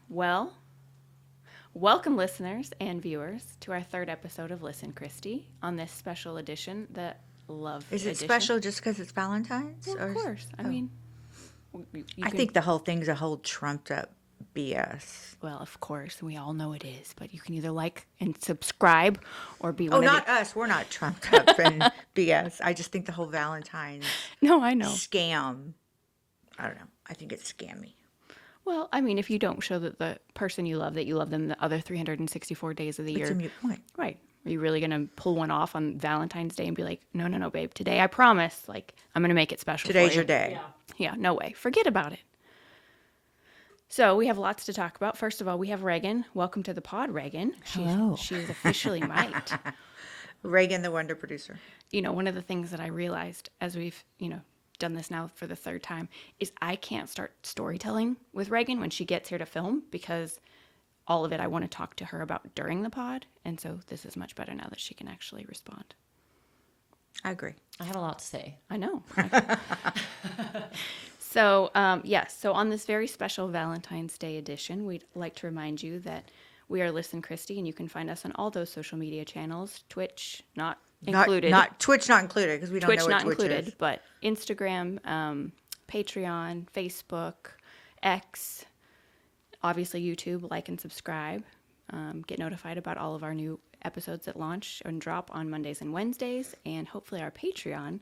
Well, welcome listeners and viewers to our third episode of Listen, Kristi, on this special edition, the Love Is it Edition. special just because it's Valentine's? Well, of course. I mean, I think the whole thing's a whole trumped up BS. Well, of course, we all know it is, but you can either like and subscribe or be one Oh, of not us. We're not trumped up and BS. I just think the whole Valentine's No, I know. scam, I don't know. I think it's scammy. Well, I mean, if you don't show that the person you love them the other 364 days of the It's year. a mute point. Right. Are you really going to pull one off on Valentine's Day and be like, no, babe, today I promise, like, I'm going to make it special Today's for you. your day. Yeah, no way. Forget about it. So we have lots to talk about. First of all, we have Reagan. Welcome to the pod, Reagan. Hello. She's officially mite. Reagan, the wonder producer. You know, one of the things that I realized as we've, done this now for the third time is I can't start storytelling with Reagan when she gets here to film because all of it I want to talk to her about during the pod. And so this is much better now that she can actually respond. I agree. I have a lot to say. I know. So on this very special Valentine's Day edition, we'd like to remind you that we are Listen Kristi, and you can find us on all those social media channels. Twitch, not included. Twitch not included because we don't know what Twitch not Twitch included, is. but Instagram, Patreon, Facebook, X, obviously YouTube. Like and subscribe. Get notified about all of our new episodes that launch and drop on Mondays and Wednesdays, and hopefully our Patreon.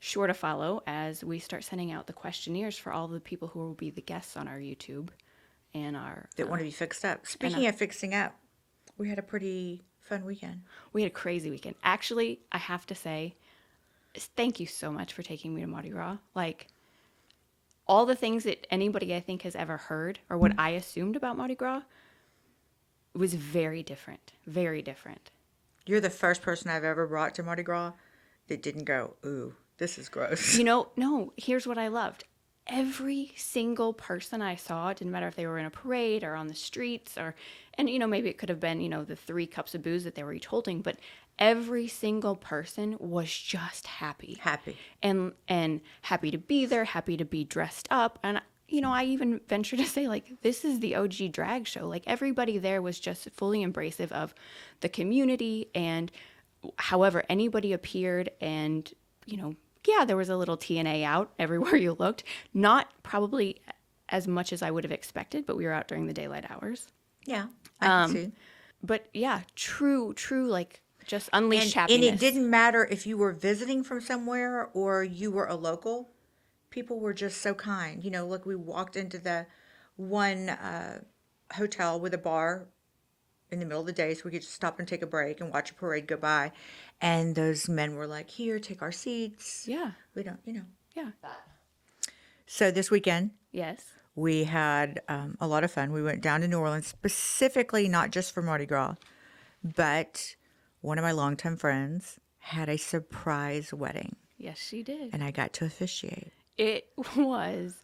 Sure to follow as we start sending out the questionnaires for all the people who will be the guests on our YouTube and our That want to be fixed up. Speaking of fixing up, we had a pretty fun weekend. We had a crazy weekend. Actually, I have to say, thank you so much for taking me to Mardi Gras. Like, all the things that anybody I think has ever heard or what I assumed about Mardi Gras was very different. Very different. You're the first person I've ever brought to Mardi Gras that didn't go, ooh, this is gross. No, here's what I loved. Every single person I saw, it didn't matter if they were in a parade or on the streets and maybe it could have been, the 3 cups of booze that they were each holding, but every single person was just happy. Happy. And happy to be there, happy to be dressed up. And, I even venture to say, like, this is the OG drag show. Like, everybody there was just fully embracive of the community and however anybody appeared and, yeah, there was a little TNA out everywhere you looked. Not probably as much as I would have expected, but we were out during the daylight hours. Yeah, I can see. But yeah, true, like just unleashed happiness. And it didn't matter if you were visiting from somewhere or you were a local. People were just so kind. Look, we walked into the one hotel with a bar in the middle of the day so we could just stop and take a break and watch a parade go by. And those men were like, here, take our seats. Yeah. We don't, Yeah. So this weekend, Yes. we had a lot of fun. We went down to New Orleans, specifically not just for Mardi Gras, but one of my longtime friends had a surprise wedding. Yes, she did. And I got to officiate. It was.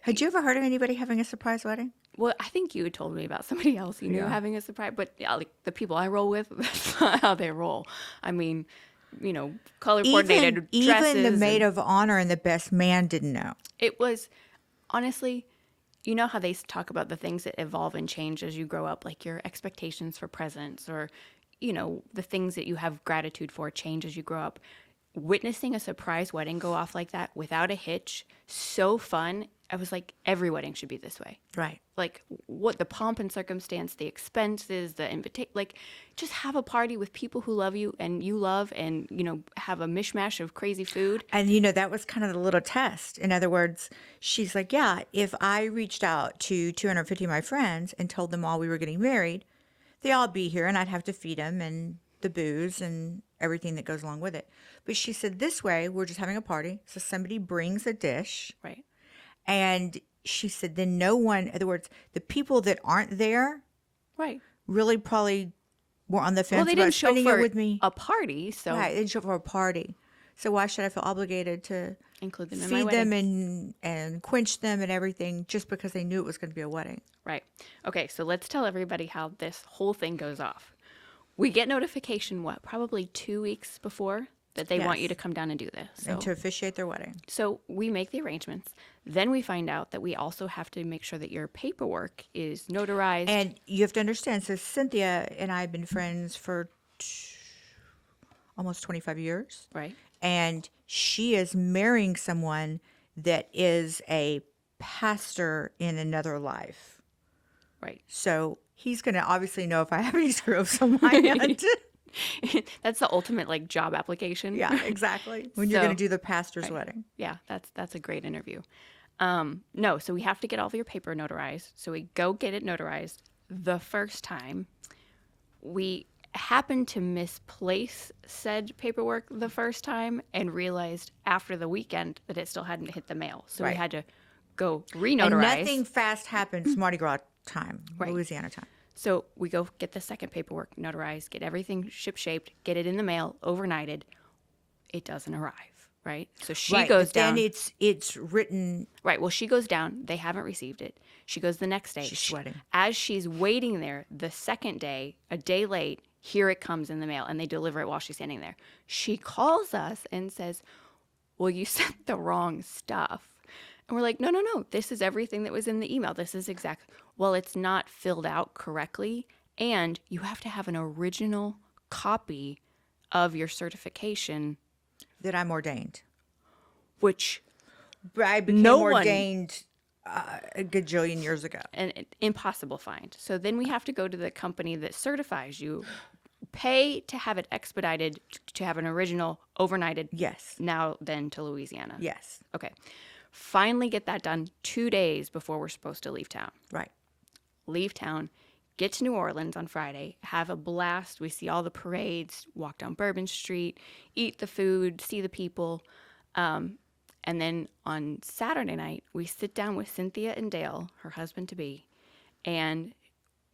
Had you ever heard of anybody having a surprise wedding? Well, I think you had told me about somebody else you knew having a surprise, but yeah, like the people I roll with, that's not how they roll. I mean, color coordinated dresses. Even the maid of honor and the best man didn't know. It was, honestly, you know how they talk about the things that evolve and change as you grow up, like your expectations for presents or, the things that you have gratitude for change as you grow up. Witnessing a surprise wedding go off like that without a hitch, so fun. I was like, every wedding should be this way. Right. Like, what the pomp and circumstance, the expenses, the invitation, like, just have a party with people who love you and you love and, have a mishmash of crazy food. And, that was kind of the little test. In other words, she's like, yeah, if I reached out to 250 of my friends and told them all we were getting married, they all be here and I'd have to feed them and the booze and everything that goes along with it. But she said, this way, we're just having a party. So somebody brings a dish. Right. And she said, then no one, in other words, the people that aren't there Right. really probably were on the fence Well, they about didn't show spending for it with me. a party, so Right, they didn't show up for a party. So why should I feel obligated to include them in my feed wedding. them and quench them and everything just because they knew it was going to be a wedding? Right. Okay, so let's tell everybody how this whole thing goes off. We get notification, probably 2 weeks before that they want Yes. you to come down and do this. And to officiate their wedding. So we make the arrangements. Then we find out that we also have to make sure that your paperwork is notarized. And you have to understand, so Cynthia and I have been friends for almost 25 years. Right. And she is marrying someone that is a pastor in another life. Right. So he's going to obviously know if I have any screw-ups on my end. That's the ultimate like job application. Yeah, exactly. When you're So- going to do the pastor's wedding. Yeah, that's a great interview. No, so we have to get all of your paper notarized. So we go get it notarized. The first time, we happened to misplace said paperwork the first time and realized after the weekend that it still hadn't hit the mail. So we Right. had to go And re-notarize. nothing fast happens Mardi Gras time, Right. Louisiana time. So we go get the second paperwork notarized, get everything ship-shaped, get it in the mail, overnighted. It doesn't arrive, right? So she Right, goes but down. then it's written. Right. Well, she goes down. They haven't received it. She goes the next day. She's sweating. As she's waiting there, the second day, a day late, here it comes in the mail, and they deliver it while she's standing there. She calls us and says, well, you sent the wrong stuff. And we're like, no. This is everything that was in the email. This is exactly. Well, it's not filled out correctly, and you have to have an original copy of your certification, That I'm ordained. which But I became No one- ordained a gajillion years ago. an impossible find. So then we have to go to the company that certifies you, pay to have it expedited, to have an original overnighted. Yes. Now then to Louisiana. Yes. Okay. Finally get that done 2 days before we're supposed to leave town. Right. Leave town, get to New Orleans on Friday, have a blast. We see all the parades, walk down Bourbon Street, eat the food, see the people. And then on Saturday night, we sit down with Cynthia and Dale, her husband to be, and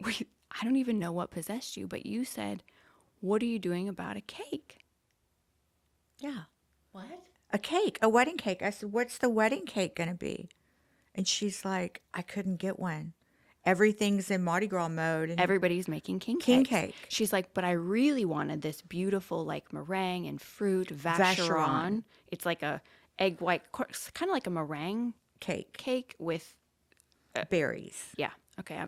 I don't even know what possessed you, but you said, what are you doing about a cake? Yeah. What? A cake, a wedding cake. I said, what's the wedding cake going to be? And she's like, I couldn't get one. Everything's in Mardi Gras mode. And Everybody's making king King cakes. cake. She's like, but I really wanted this beautiful like meringue and fruit vacheron. Vacheron. It's like a egg white, kind of like a meringue cake, cake with, berries. yeah, okay,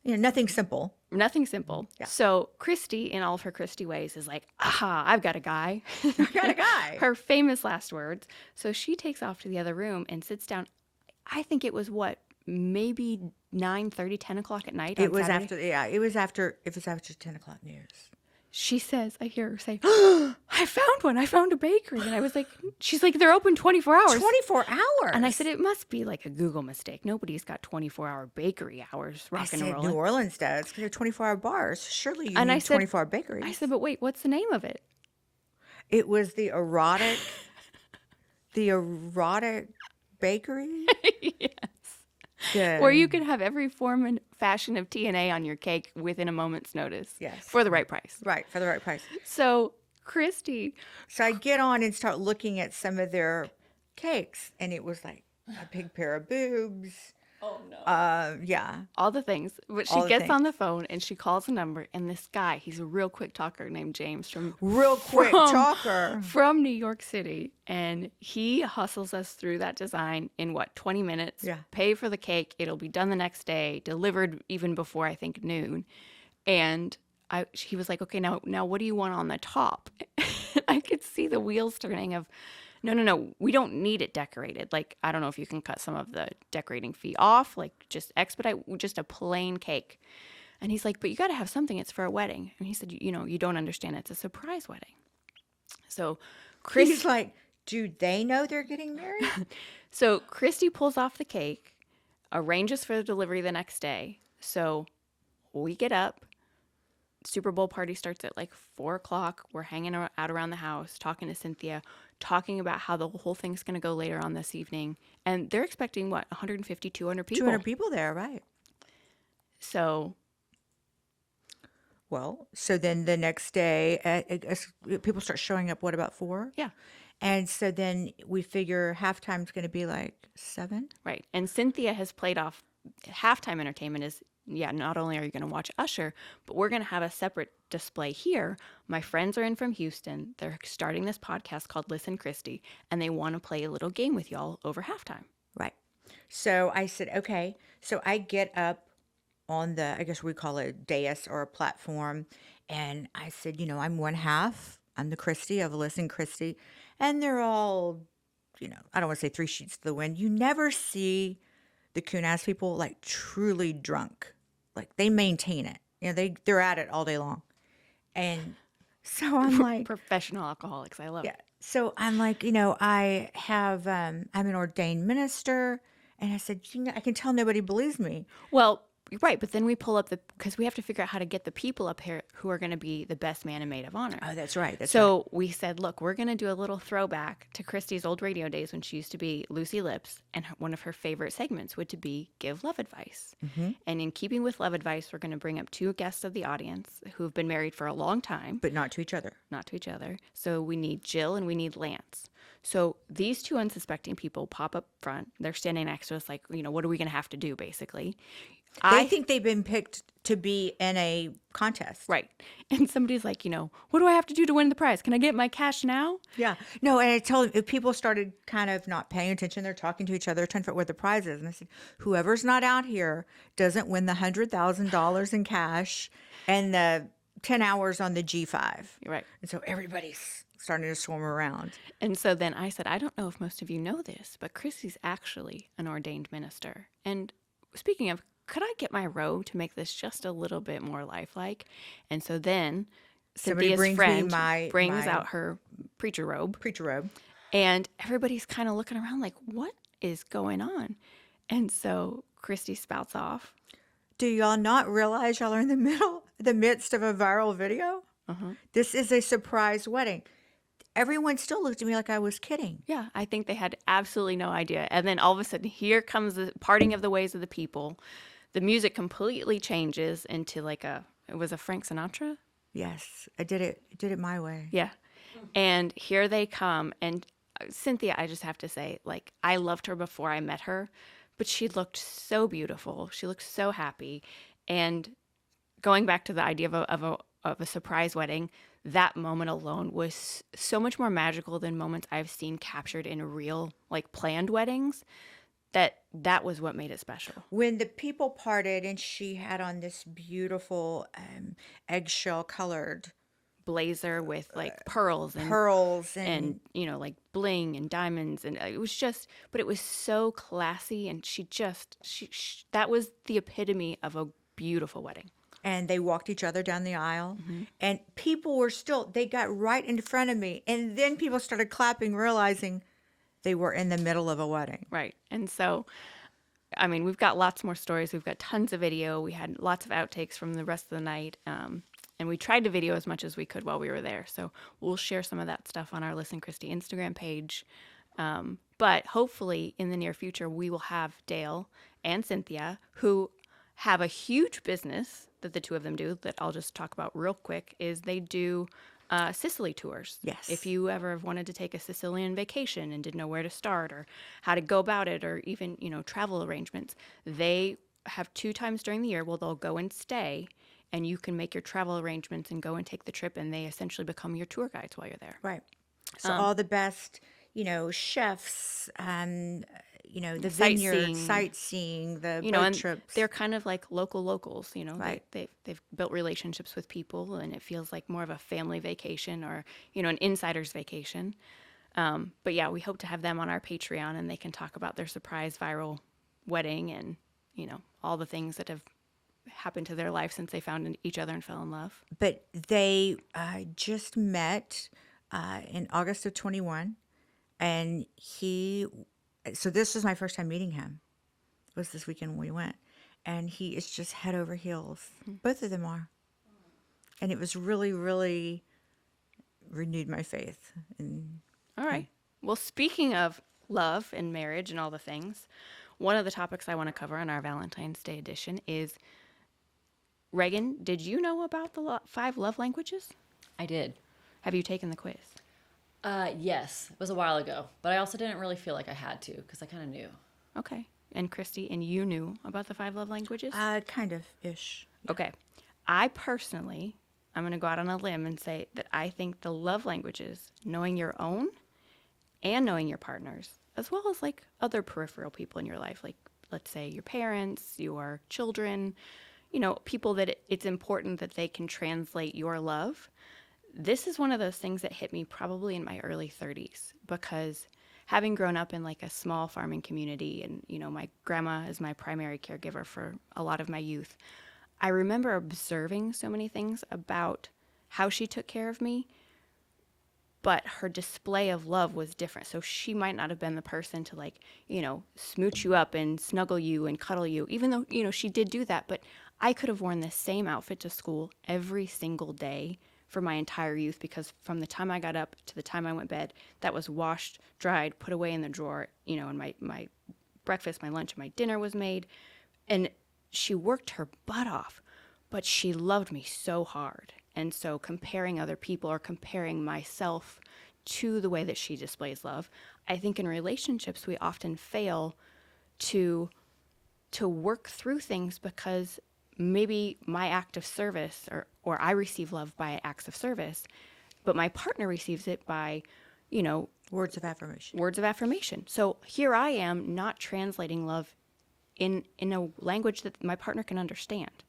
Nothing simple. nothing simple. Yeah. So Kristi, in all of her Kristi ways, is like, aha, I've got a guy. Got a guy. Her famous last words. So she takes off to the other room and sits down. I think it was maybe 9:30, 10 o'clock at night. It on was Saturday. after. Yeah, it was after 10 o'clock news. She says, I hear her say, oh, I found one. I found a bakery. And I was like, she's like, they're open 24 hours. 24 hours. And I said, it must be like a Google mistake. Nobody's got 24-hour bakery hours I rocking said, and rolling. New Orleans does because they're 24-hour bars. Surely you And need I said- 24-hour bakeries. I said, but wait, what's the name of it? It was the erotic bakery. Yes. The- Where you could have every form and fashion of TNA on your cake within a moment's notice. Yes. For the right price. Right, for the right price. So Kristi, So I get on and start looking at some of their cakes, and it was like a big pair of boobs. Oh no. Yeah. all the things. But she All the gets things. on the phone and she calls a number. And this guy, he's a real quick talker named James Real quick talker. from New York City. And he hustles us through that design in 20 minutes? Yeah. Pay for the cake. It'll be done the next day, delivered even before I think noon. And he was like, okay, now what do you want on the top? I could see the wheels turning of, no, we don't need it decorated. Like, I don't know if you can cut some of the decorating fee off, like just expedite just a plain cake. And he's like, but you got to have something. It's for a wedding. And he said, you don't understand. It's a surprise wedding. So He's like, do they know they're getting married? So Kristi pulls off the cake, arranges for the delivery the next day. So we get up. Super Bowl party starts at like 4 o'clock. We're hanging out around the house, talking to Cynthia, talking about how the whole thing's going to go later on this evening. And they're expecting, 150, 200 people? 200 people there, right. So, Well, so then the next day, people start showing up, about 4? yeah, And so then we figure halftime's going to be like 7. right. And Cynthia has played off halftime entertainment is yeah, not only are you going to watch Usher, but we're going to have a separate display here. My friends are in from Houston. They're starting this podcast called Listen Kristi, and they want to play a little game with y'all over halftime. Right. So I said, okay. So I get up on the, I guess we call it a dais or a platform. And I said, I'm one half. I'm the Kristi of Listen Kristi. And they're all, I don't want to say three sheets to the wind. You never see the coon-ass people like truly drunk. Like they maintain it. They're at it all day long. And so I'm like, Professional alcoholics. I love yeah. it. So I'm like, I have, I'm an ordained minister. And I said, I can tell nobody believes me. Well, right, but then we pull up because we have to figure out how to get the people up here who are going to be the best man and maid of honor. Oh, that's right. That's right. So we said, look, we're going to do a little throwback to Kristi's old radio days when she used to be Lucy Lips, and one of her favorite segments would to be Give Love Advice. Mm-hmm. And in keeping with love advice, we're going to bring up two guests of the audience who have been married for a long time. But not to each other. Not to each other. So we need Jill and we need Lance. So these two unsuspecting people pop up front. They're standing next to us like, what are we going to have to do, basically? They think they've been picked to be in a contest. Right. And somebody's like, what do I have to do to win the prize? Can I get my cash now? Yeah. No, and I told them, people started kind of not paying attention. They're talking to each other, trying to figure out what the prize is. And I said, whoever's not out here doesn't win the $100,000 in cash and the 10 hours on the G5. You're right. And so everybody's starting to swarm around. And so then I said, I don't know if most of you know this, but Kristi's actually an ordained minister. And speaking of, could I get my robe to make this just a little bit more lifelike? And so then Somebody Cynthia's friend brings my out her preacher robe. preacher robe. And everybody's kind of looking around like, what is going on? And so Kristi spouts off. Do y'all not realize y'all are in the midst of a viral video? Uh-huh. This is a surprise wedding. Everyone still looked at me like I was kidding. Yeah, I think they had absolutely no idea. And then all of a sudden, here comes the parting of the ways of the people. The music completely changes into it was a Frank Sinatra? Yes, I did it my way. Yeah. And here they come. And Cynthia, I just have to say, I loved her before I met her, but she looked so beautiful. She looked so happy. And going back to the idea of a surprise wedding, that moment alone was so much more magical than moments I've seen captured in real, planned weddings. That was what made it special. When the people parted and she had on this beautiful eggshell colored Blazer with pearls and bling and diamonds, and it was so classy, and she that was the epitome of a beautiful wedding. And they walked each other down the aisle, and people they got right in front of me, and then people started clapping, realizing they were in the middle of a wedding. Right. And so, I mean, we've got lots more stories. We've got tons of video. We had lots of outtakes from the rest of the night. And we tried to video as much as we could while we were there. So we'll share some of that stuff on our Listen Kristi Instagram page. But hopefully in the near future, we will have Dale and Cynthia, who have a huge business that the two of them do that I'll just talk about real quick, is they do Sicily tours. Yes. If you ever have wanted to take a Sicilian vacation and didn't know where to start or how to go about it, or even, travel arrangements, they have 2 times during the year where they'll go and stay, and you can make your travel arrangements and go and take the trip, and they essentially become your tour guides while you're there. Right. So all the best, chefs, the vineyard, sightseeing, the boat and trips. they're kind of like locals, Right. They've built relationships with people, and it feels like more of a family vacation or, an insider's vacation. But yeah, we hope to have them on our Patreon, and they can talk about their surprise viral wedding and, all the things that have happened to their life since they found each other and fell in love. But they just met in August of 21, and so this was my first time meeting him. It was this weekend when we went, and he is just head over heels. Both of them are. And it was really, really renewed my faith. All right. Well, speaking of love and marriage and all the things, one of the topics I want to cover on our Valentine's Day edition is, Reagan, did you know about the 5 love languages? I did. Have you taken the quiz? Yes. It was a while ago, but I also didn't really feel like I had to because I kind of knew. Okay. and Kristi, and you knew about the 5 love languages? Kind of ish. Okay. I personally, I'm going to go out on a limb and say that I think the love languages, knowing your own and knowing your partner's, as well as like other peripheral people in your life, like let's say your parents, your children, people that it's important that they can translate your love. This is one of those things that hit me probably in my early 30s because having grown up in like a small farming community and, my grandma is my primary caregiver for a lot of my youth, I remember observing so many things about how she took care of me, but her display of love was different. So she might not have been the person to like, smooch you up and snuggle you and cuddle you, even though, she did do that. But I could have worn the same outfit to school every single day for my entire youth because from the time I got up to the time I went to bed, that was washed, dried, put away in the drawer, and my breakfast, my lunch, and my dinner was made. And she worked her butt off, but she loved me so hard. And so comparing other people or comparing myself to the way that she displays love, I think in relationships we often fail to work through things because maybe my act of service or I receive love by acts of service, but my partner receives it by, Words of affirmation. words of affirmation. So here I am not translating love in a language that my partner can understand.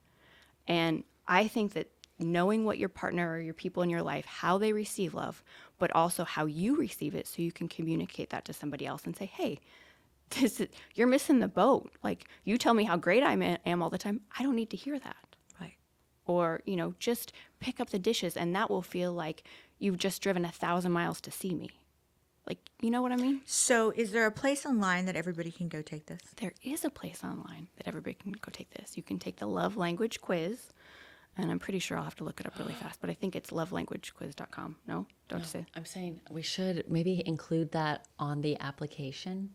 And I think that knowing what your partner or your people in your life, how they receive love, but also how you receive it so you can communicate that to somebody else and say, hey, you're missing the boat. Like, you tell me how great I am all the time. I don't need to hear that. Right. Or, just pick up the dishes and that will feel like you've just driven 1,000 miles to see me. Like, you know what I mean? So is there a place online that everybody can go take this? There is a place online that everybody can go take this. You can take the love language quiz. And I'm pretty sure I'll have to look it up really fast, but I think it's lovelanguagequiz.com. No? Don't say. I'm saying we should maybe include that on the application.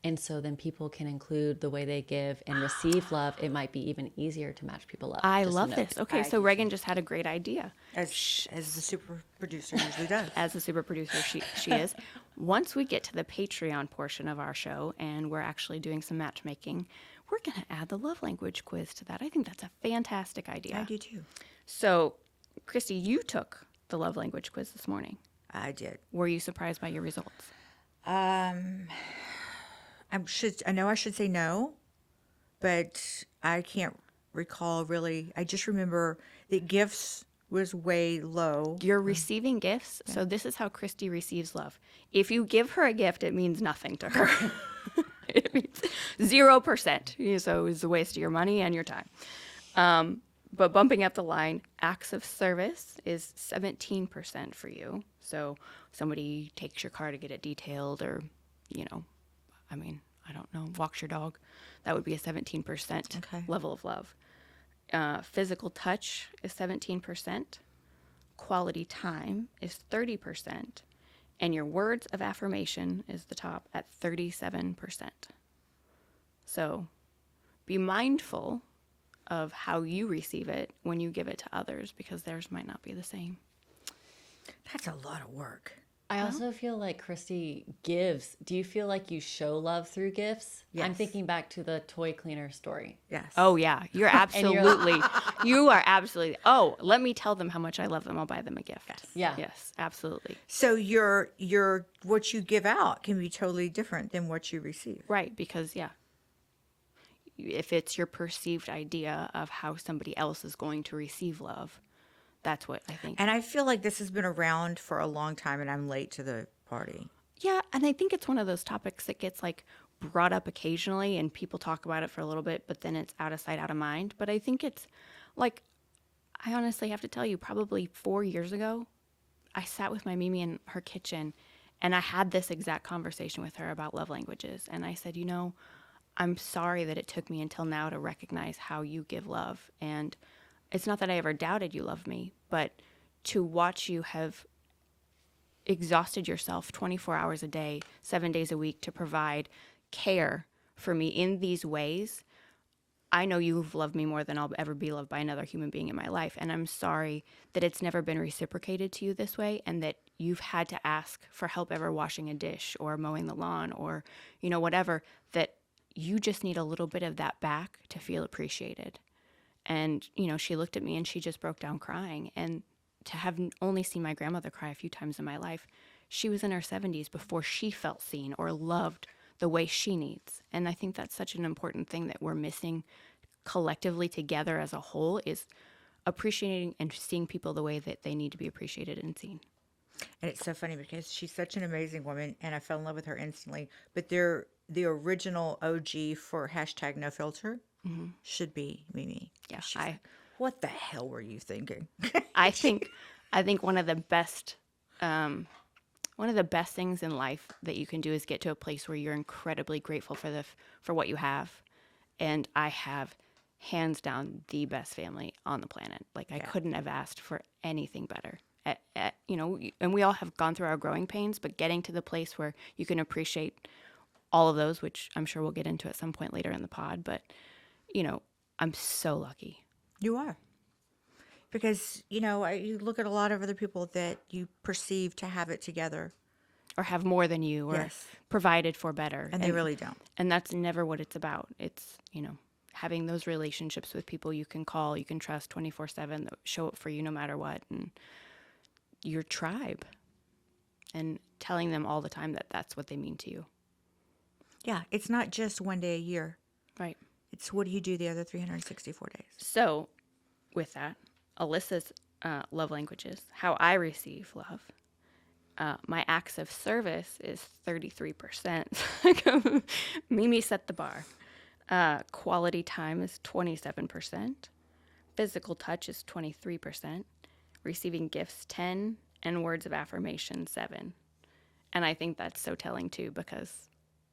And so then people can include the way they give and receive love. It might be even easier to match people up. I Just a love note. this. Okay, so Reagan just had a great idea. As the super producer usually does. As the super producer she is. Once we get to the Patreon portion of our show and we're actually doing some matchmaking, we're going to add the love language quiz to that. I think that's a fantastic idea. I do too. So, Kristi, you took the love language quiz this morning. I did. Were you surprised by your results? I know I should say no, but I can't recall really. I just remember that gifts was way low. You're receiving gifts, so this is how Kristi receives love. If you give her a gift, it means nothing to her. It means 0%. So it's a waste of your money and your time. But bumping up the line, acts of service is 17% for you. So somebody takes your car to get it detailed or, I don't know, walks your dog. That would be a 17% level of love. Physical touch is 17%. Quality time is 30%. And your words of affirmation is the top at 37%. So be mindful of how you receive it when you give it to others because theirs might not be the same. That's a lot of work. I also feel like Kristi gives. Do you feel like you show love through gifts? Yes. I'm thinking back to the toy cleaner story. Yes. Oh, yeah. You're absolutely, you are absolutely, let me tell them how much I love them. I'll buy them a gift. Yes. Yeah. Yes, absolutely. So your what you give out can be totally different than what you receive. Right, because, if it's your perceived idea of how somebody else is going to receive love, that's what I think. And I feel like this has been around for a long time and I'm late to the party. Yeah, and I think it's one of those topics that gets like brought up occasionally and people talk about it for a little bit, but then it's out of sight, out of mind. But I think it's like, I honestly have to tell you, probably 4 years ago, I sat with my Mimi in her kitchen and I had this exact conversation with her about love languages. And I said, I'm sorry that it took me until now to recognize how you give love. And it's not that I ever doubted you love me, but to watch you have exhausted yourself 24 hours a day, 7 days a week to provide care for me in these ways, I know you've loved me more than I'll ever be loved by another human being in my life. And I'm sorry that it's never been reciprocated to you this way and that you've had to ask for help ever washing a dish or mowing the lawn or, whatever, that you just need a little bit of that back to feel appreciated. And, she looked at me and she just broke down crying. And to have only seen my grandmother cry a few times in my life, she was in her 70s before she felt seen or loved the way she needs. And I think that's such an important thing that we're missing collectively together as a whole, is appreciating and seeing people the way that they need to be appreciated and seen. And it's so funny because she's such an amazing woman, and I fell in love with her instantly. But the original OG for hashtag no filter should be Mimi. Yeah, She's like, what the hell were you thinking? I think one of the best things in life that you can do is get to a place where you're incredibly grateful for what you have. And I have hands down the best family on the planet. Like, I couldn't have asked for anything better. And we all have gone through our growing pains, but getting to the place where you can appreciate all of those, which I'm sure we'll get into at some point later in the pod, but I'm so lucky. You are. Because, you look at a lot of other people that you perceive to have it together. Or have more than you, or Yes. provided for better. And they really don't. And that's never what it's about. It's, having those relationships with people you can call, you can trust 24/7, that show up for you no matter what, and your tribe. And telling them all the time that that's what they mean to you. Yeah, it's not just one day a year. Right. It's what do you do the other 364 days? So, with that, Alissa's love languages, how I receive love. My acts of service is 33%. Mimi set the bar. Quality time is 27%. Physical touch is 23%. Receiving gifts 10, and words of affirmation 7. And I think that's so telling too, because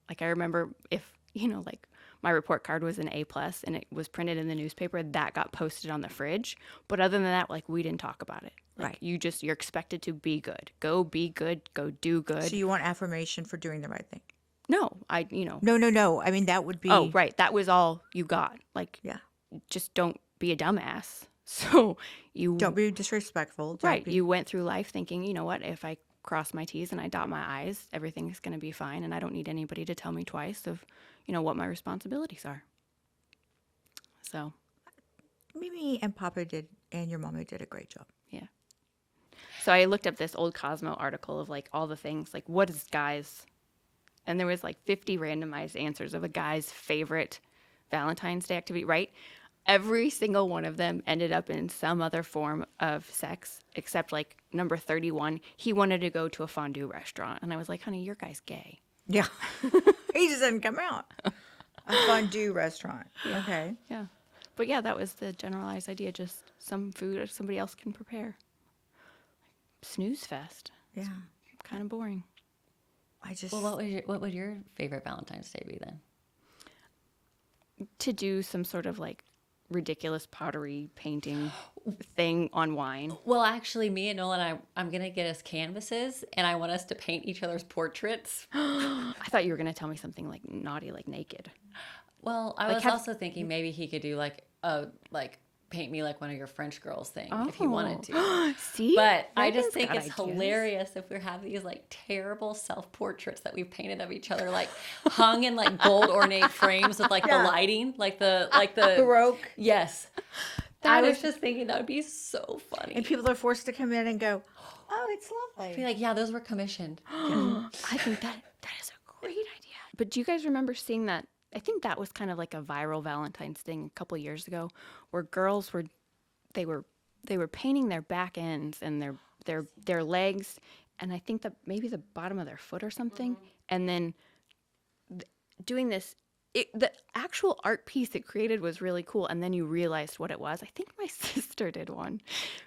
like I remember if like my report card was an A+ and it was printed in the newspaper, that got posted on the fridge. But other than that, like, we didn't talk about it. Like, Right. You're expected to be good. Go be good. Go do good. So you want affirmation for doing the right thing? No, No. I mean, that would be. Oh, right. That was all you got. Like, Yeah. just don't be a dumbass. So Don't be disrespectful. Don't right. be- You went through life thinking, you know what, if I cross my T's and I dot my I's, everything's going to be fine. And I don't need anybody to tell me twice of, what my responsibilities are. So, Mimi and Papa did, and your mama did a great job. yeah. So I looked up this old Cosmo article of like all the things, like what is guys, and there was like 50 randomized answers of a guy's favorite Valentine's Day activity, right? Every single one of them ended up in some other form of sex, except like number 31, he wanted to go to a fondue restaurant. And I was like, honey, your guy's gay. Yeah. He just didn't come out. A fondue restaurant. Okay. Yeah. But yeah, that was the generalized idea, just some food somebody else can prepare. Snooze fest. Yeah. Kind of boring. Well, what would your favorite Valentine's Day be then? To do some sort of like ridiculous pottery painting thing on wine. Well, actually, me and Nolan, I'm going to get us canvases, and I want us to paint each other's portraits. I thought you were going to tell me something like naughty, like naked. Well, I was also thinking maybe he could do like paint me like one of your French girls thing if he wanted to. See? But I Reagan's just think got it's ideas. hilarious if we have these like terrible self-portraits that we've painted of each other, like hung in like gold ornate frames with like the lighting, like the Baroque. Yes. That I was is- just thinking that would be so funny. And people are forced to come in and go, oh, it's lovely. Be like, yeah, those were commissioned. I think that is a great idea. But do you guys remember seeing that? I think that was kind of like a viral Valentine's thing a couple of years ago, where girls were painting their back ends and their legs, and I think that maybe the bottom of their foot or something, and then doing this. The actual art piece it created was really cool, and then you realized what it was. I think my sister did one,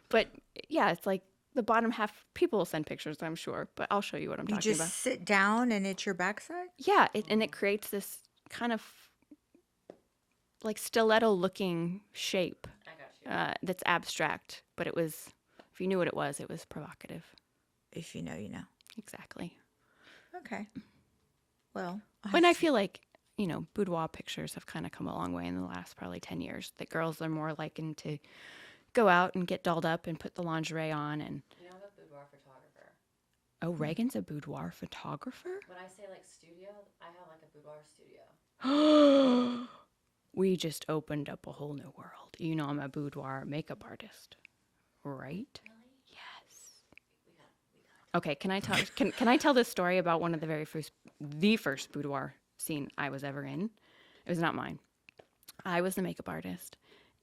but yeah, it's like the bottom half. People will send pictures, I'm sure, but I'll show you what I'm You talking just about. sit down and it's your backside? Yeah, and it creates this kind of like stiletto-looking shape. I got you. That's abstract, but it was. If you knew what it was provocative. If you know, you know. Exactly. Okay. Well, And I feel like boudoir pictures have kind of come a long way in the last probably 10 years. That girls are more likened to go out and get dolled up and put the lingerie on and. You know, I'm a boudoir photographer. Oh, Reagan's a boudoir photographer? When I say like studio, I have like a boudoir studio. We just opened up a whole new world. You know, I'm a boudoir makeup artist, right? Yes. Okay, can I tell can I tell this story about one of the first boudoir scene I was ever in? It was not mine. I was the makeup artist,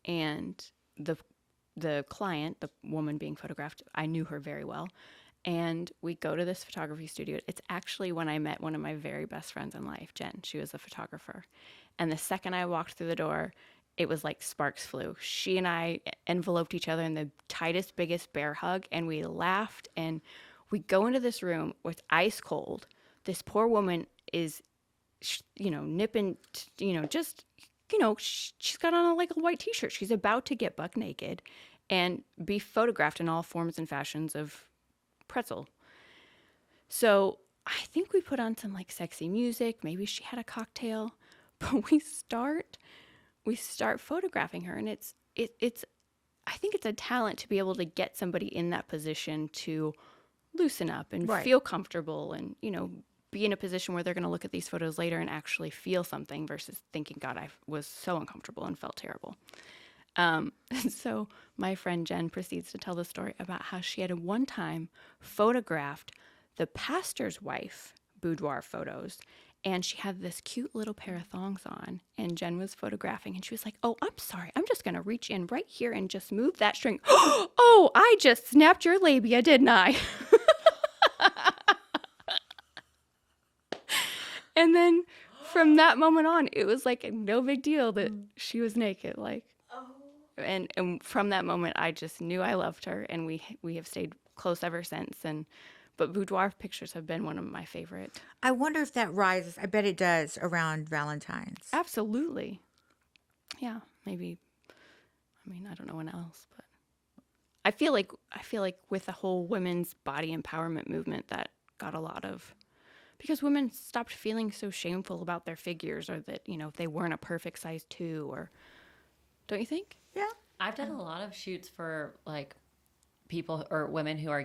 and the client, the woman being photographed, I knew her very well. And we go to this photography studio. It's actually when I met one of my very best friends in life, Jen. She was a photographer. And the second I walked through the door, it was like sparks flew. She and I enveloped each other in the tightest, biggest bear hug, and we laughed. And we go into this room with ice cold. This poor woman is, nipping, she's got on like a white t-shirt. She's about to get buck naked and be photographed in all forms and fashions of pretzel. So I think we put on some like sexy music. Maybe she had a cocktail, but we start photographing her, and it's I think it's a talent to be able to get somebody in that position to loosen up and feel comfortable, and be in a position where they're going to look at these photos later and actually feel something versus thinking, God, I was so uncomfortable and felt terrible. So my friend Jen proceeds to tell the story about how she had at one time photographed the pastor's wife boudoir photos, and she had this cute little pair of thongs on, and Jen was photographing, and she was like, oh, I'm sorry, I'm just going to reach in right here and just move that string. Oh, I just snapped your labia, didn't I? And then from that moment on, it was like no big deal that she was naked. Like, and from that moment, I just knew I loved her, and we have stayed close ever since. But boudoir pictures have been one of my favorite. I wonder if that rises. I bet it does around Valentine's. Absolutely. Yeah, maybe. I mean, I don't know when else, but I feel like with the whole women's body empowerment movement, that got a lot of, because women stopped feeling so shameful about their figures, or that, if they weren't a perfect size 2, or don't you think? Yeah. I've done a lot of shoots for like people or women who are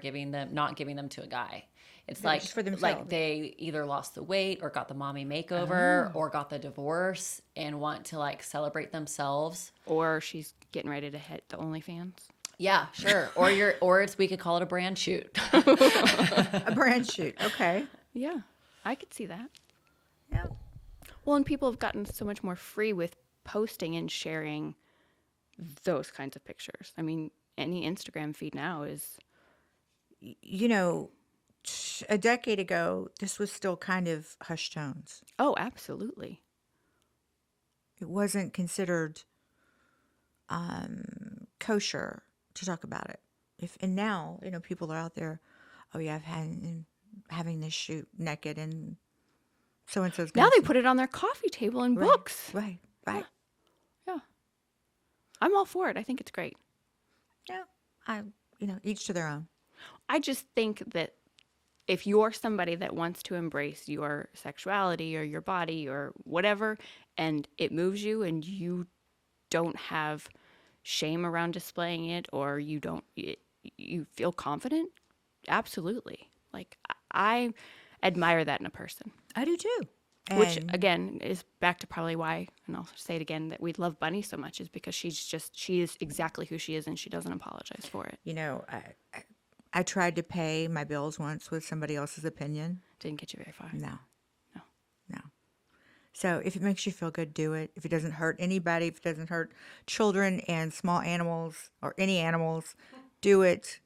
not giving them to a guy. It's like just for themselves. Like they either lost the weight or got the mommy makeover or got the divorce and want to like celebrate themselves. Or she's getting ready to hit the OnlyFans. Yeah, sure. We could call it a brand shoot. A brand shoot. Okay. Yeah, I could see that. Yeah. Well, and people have gotten so much more free with posting and sharing those kinds of pictures. I mean, any Instagram feed now is... A decade ago, this was still kind of hushed tones. Oh, absolutely. It wasn't considered kosher to talk about it. And now, people are out there, oh yeah, having this shoot naked, and so-and-so's now they put it on their coffee table in books. Right. Yeah. I'm all for it. I think it's great. Yeah. Each to their own. I just think that if you're somebody that wants to embrace your sexuality or your body or whatever, and it moves you, and you don't have shame around displaying it, or you feel confident, absolutely. Like, I admire that in a person. I do too. Which, again, is back to probably why, and I'll say it again, that we love Bunny so much, is because she is exactly who she is, and she doesn't apologize for it. I tried to pay my bills once with somebody else's opinion. Didn't get you very far. No. So if it makes you feel good, do it. If it doesn't hurt anybody, if it doesn't hurt children and small animals or any animals, do it.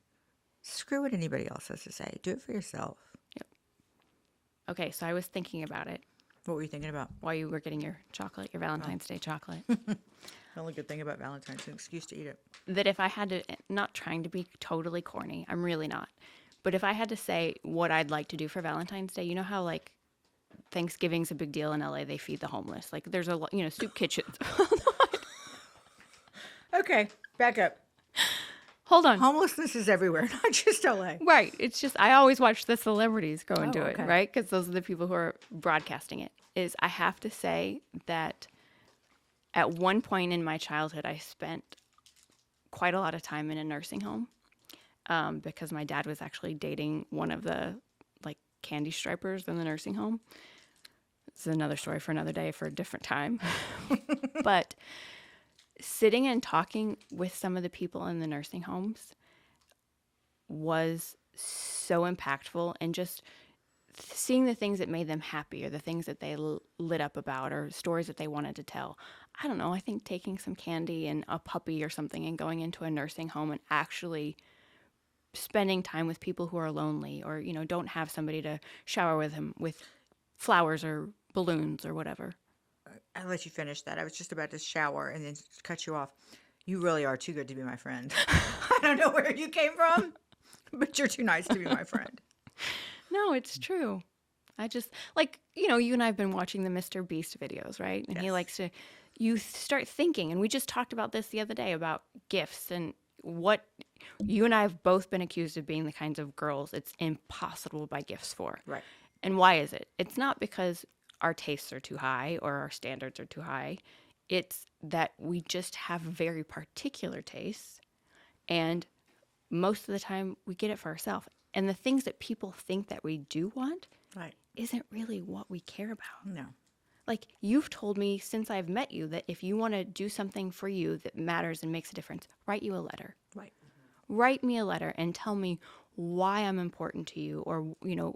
Screw what anybody else has to say. Do it for yourself. Yep. Okay, so I was thinking about it. What were you thinking about? While you were getting your chocolate, your Valentine's Day chocolate. The only good thing about Valentine's is an excuse to eat it. That if I had to, not trying to be totally corny, I'm really not. But if I had to say what I'd like to do for Valentine's Day, you know how like Thanksgiving's a big deal in LA, they feed the homeless. Like there's a, soup kitchens. Okay, back up. Hold on. Homelessness is everywhere, not just LA. Right. It's just, I always watch the celebrities go and do okay. it, right? Because those are the people who are broadcasting it. I have to say that at one point in my childhood, I spent quite a lot of time in a nursing home because my dad was actually dating one of the like candy stripers in the nursing home. This is another story for another day for a different time. But sitting and talking with some of the people in the nursing homes was so impactful, and just seeing the things that made them happy, or the things that they lit up about, or stories that they wanted to tell. I don't know. I think taking some candy and a puppy or something and going into a nursing home and actually spending time with people who are lonely, or, don't have somebody to shower with them with flowers or balloons or whatever. I'll let you finish that. I was just about to shower and then cut you off. You really are too good to be my friend. I don't know where you came from, but you're too nice to be my friend. No, it's true. I just, you and I have been watching the Mr. Beast videos, right? And he likes to, you start thinking, and we just talked about this the other day about gifts, and what you and I have both been accused of being the kinds of girls it's impossible to buy gifts for. Right. And why is it? It's not because our tastes are too high or our standards are too high. It's that we just have very particular tastes, and most of the time we get it for ourselves. And the things that people think that we do want isn't really what we care about. No. Like, you've told me since I've met you that if you want to do something for you that matters and makes a difference, write you a letter. Right. Write me a letter and tell me why I'm important to you, or,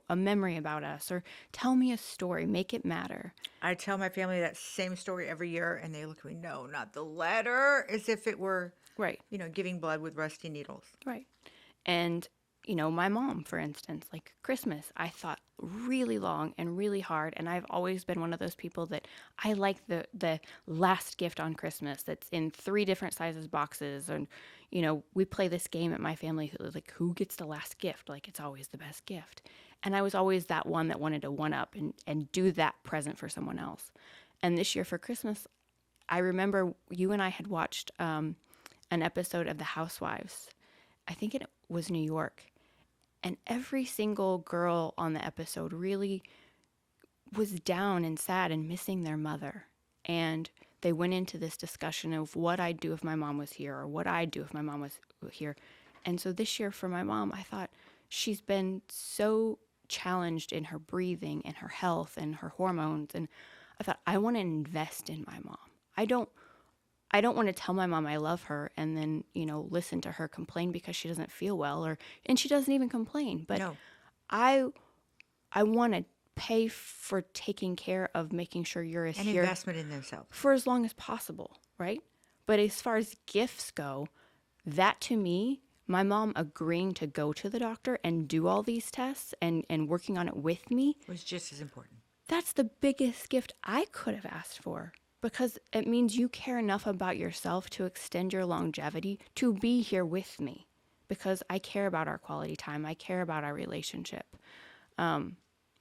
a memory about us, or tell me a story, make it matter. I tell my family that same story every year, and they look at me, no, not the letter, as if it were, Right. Giving blood with rusty needles. Right. And, my mom, for instance, like Christmas, I thought really long and really hard. And I've always been one of those people that I like the last gift on Christmas that's in 3 different sizes boxes. And, we play this game at my family, like, who gets the last gift? Like, it's always the best gift. And I was always that one that wanted to one up and do that present for someone else. And this year for Christmas, I remember you and I had watched an episode of The Housewives. I think it was New York. And every single girl on the episode really was down and sad and missing their mother. And they went into this discussion of what I'd do if my mom was here, or what I'd do if my mom was here. And so this year for my mom, I thought, she's been so challenged in her breathing and her health and her hormones. And I thought, I want to invest in my mom. I don't want to tell my mom I love her and then, listen to her complain because she doesn't feel well, and she doesn't even complain. But No. I want to pay for taking care of making sure you're An here investment in themselves. for as long as possible, right? But as far as gifts go, that to me, my mom agreeing to go to the doctor and do all these tests and working on it with me, Was just as important. that's the biggest gift I could have asked for, because it means you care enough about yourself to extend your longevity to be here with me, because I care about our quality time. I care about our relationship.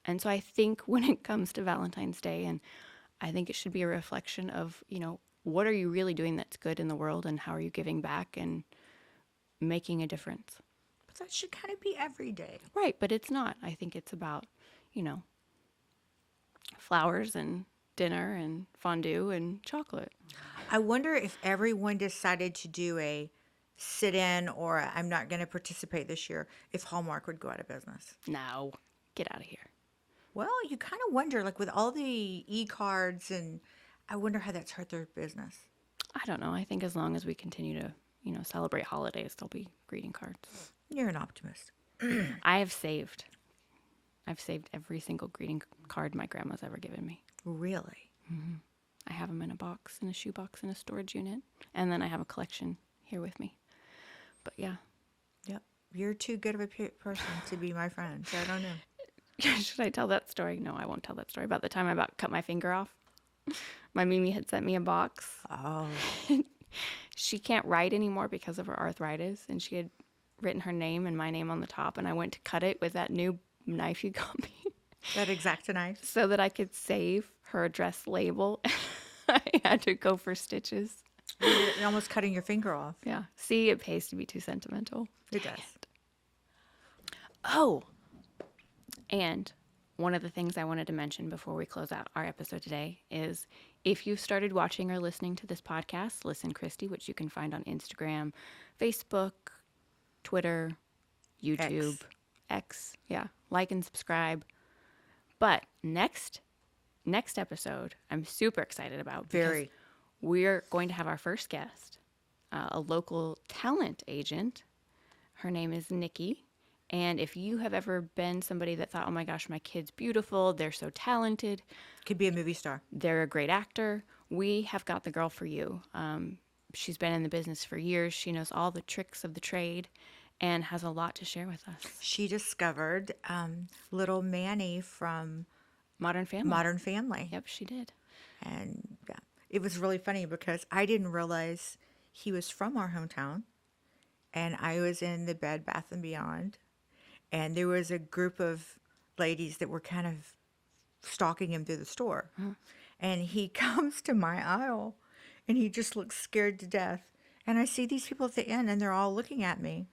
And so I think when it comes to Valentine's Day, and I think it should be a reflection of, what are you really doing that's good in the world, and how are you giving back and making a difference? But that should kind of be every day. Right, but it's not. I think it's about, flowers and dinner and fondue and chocolate. I wonder if everyone decided to do a sit-in or I'm not going to participate this year, if Hallmark would go out of business. No, get out of here. Well, you kind of wonder, like with all the e-cards, and I wonder how that's hurt their business. I don't know. I think as long as we continue to, celebrate holidays, there'll be greeting cards. You're an optimist. I've saved every single greeting card my grandma's ever given me. Really? I have them in a box, in a shoebox, in a storage unit, and then I have a collection here with me. But yeah. Yep. You're too good of a person to be my friend, so I don't know. Should I tell that story? No, I won't tell that story. About the time I about cut my finger off. My Mimi had sent me a box. Oh. She can't write anymore because of her arthritis, and she had written her name and my name on the top, and I went to cut it with that new knife you got me. That X-Acto knife? So that I could save her address label. I had to go for stitches. You're almost cutting your finger off. Yeah. See, it pays to be too sentimental. It does. Oh, and one of the things I wanted to mention before we close out our episode today is, if you've started watching or listening to this podcast, Listen Kristi, which you can find on Instagram, Facebook, Twitter, YouTube, X. Yeah. Like and subscribe. But next next episode, I'm super excited about. Very. Because we're going to have our first guest, a local talent agent. Her name is Nikki. And if you have ever been somebody that thought, oh my gosh, my kid's beautiful, they're so talented, Could be a movie star. they're a great actor, we have got the girl for you. She's been in the business for years. She knows all the tricks of the trade and has a lot to share with us. She discovered little Manny from Modern Family. Modern Family. Yep, she did. And yeah, it was really funny because I didn't realize he was from our hometown. And I was in the Bed Bath & Beyond. And there was a group of ladies that were kind of stalking him through the store. And he comes to my aisle and he just looks scared to death. And I see these people at the end and they're all looking at me.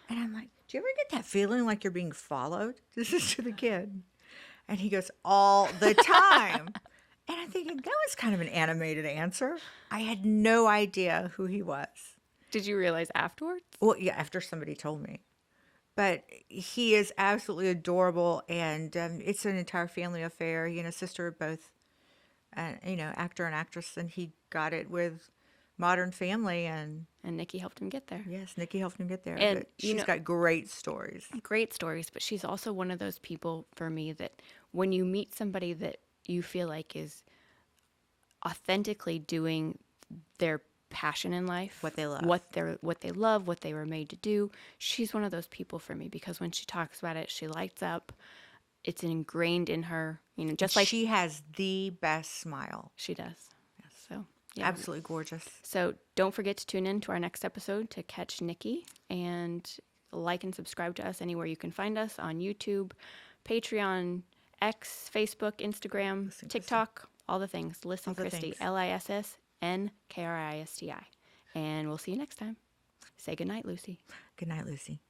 And I'm like, do you ever get that feeling like you're being followed? This is to the kid. And he goes, all the time. And I'm thinking, that was kind of an animated answer. I had no idea who he was. Did you realize afterwards? Well, yeah, after somebody told me. But he is absolutely adorable, and it's an entire family affair. You know, sister of both, actor and actress, and he got it with Modern Family, and Nikki helped him get there. yes, Nikki helped him get there. And, But you she's know- got great stories. Great stories, but she's also one of those people for me that when you meet somebody that you feel like is authentically doing their passion in life, What they love. what they love, what they were made to do, she's one of those people for me because when she talks about it, she lights up. It's ingrained in her, just like She has the best smile. she does. So yeah. Absolutely gorgeous. So don't forget to tune in to our next episode to catch Nikki, and like and subscribe to us anywhere you can find us on YouTube, Patreon, X, Facebook, Instagram, TikTok, all the things. Listen All the Kristi, things. LISSNKRISTI. And we'll see you next time. Say goodnight, Lucy. Good night, Lucy.